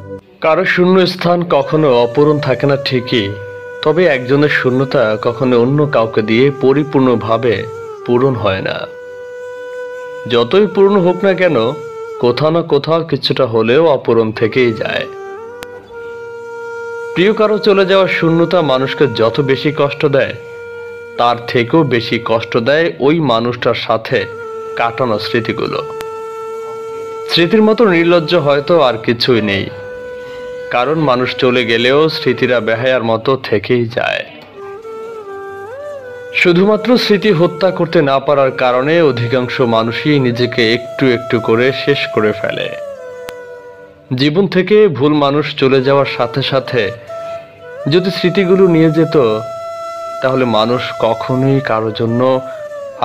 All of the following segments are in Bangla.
কারো শূন্য স্থান কখনো অপূরণ থাকে না ঠিকই, তবে একজনের শূন্যতা কখনো অন্য কাউকে দিয়ে পরিপূর্ণভাবে পূরণ হয় না। যতই পূর্ণ হোক না কেন, কোথাও না কোথাও কিছুটা হলেও অপূরণ থেকেই যায়। প্রিয় কারো চলে যাওয়ার শূন্যতা মানুষকে যত বেশি কষ্ট দেয়, তার থেকেও বেশি কষ্ট দেয় ওই মানুষটার সাথে কাটানো স্মৃতিগুলো। স্মৃতির মতো নির্লজ্জ হয়তো আর কিছুই নেই, কারণ মানুষ চলে গেলেও স্মৃতিরা বেহায়ার মতো থেকেই যায়। শুধুমাত্র স্মৃতি হত্যা করতে না পারার কারণে অধিকাংশ মানুষই নিজেকে একটু একটু করে শেষ করে ফেলে। জীবন থেকে ভুল মানুষ চলে যাওয়ার সাথে সাথে যদি স্মৃতিগুলো নিয়ে যেত, তাহলে মানুষ কখনোই কারো জন্য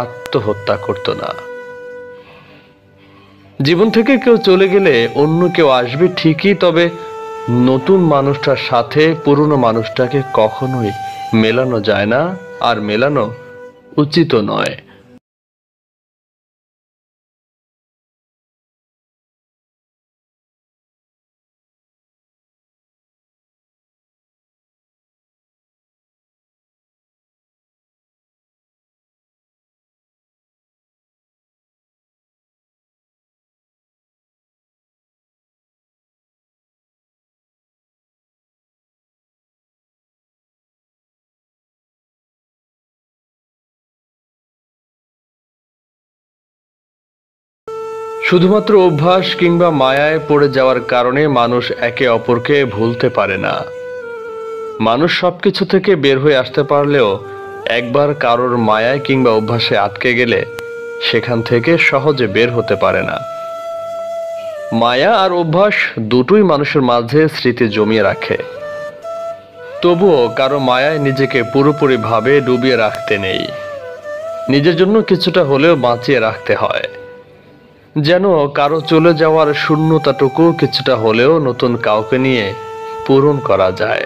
আত্মহত্যা করত না। জীবন থেকে কেউ চলে গেলে অন্য কেউ আসবে ঠিকই, তবে নতুন মানুষটার সাথে পুরনো মানুষটাকে কখনোই মেলানো যায় না, আর মেলানো উচিত নয়। শুধুমাত্র অভ্যাস কিংবা মায়ায় পড়ে যাওয়ার কারণে মানুষ একে অপরকে ভুলতে পারে না। মানুষ সবকিছু থেকে বের হয়ে আসতে পারলেও একবার কারোর মায়ায় কিংবা অভ্যাসে আটকে গেলে সেখান থেকে সহজে বের হতে পারে না। মায়া আর অভ্যাস দুটোই মানুষের মাঝে স্মৃতি জমিয়ে রাখে, তবুও কারো মায়ায় নিজেকে পুরোপুরিভাবে ডুবিয়ে রাখতে নেই। নিজের জন্য কিছুটা হলেও বাঁচিয়ে রাখতে হয়, যেন কারো চলে যাওয়ার শূন্যতাটুকু কিছুটা হলেও নতুন কাউকে নিয়ে পূরণ করা যায়।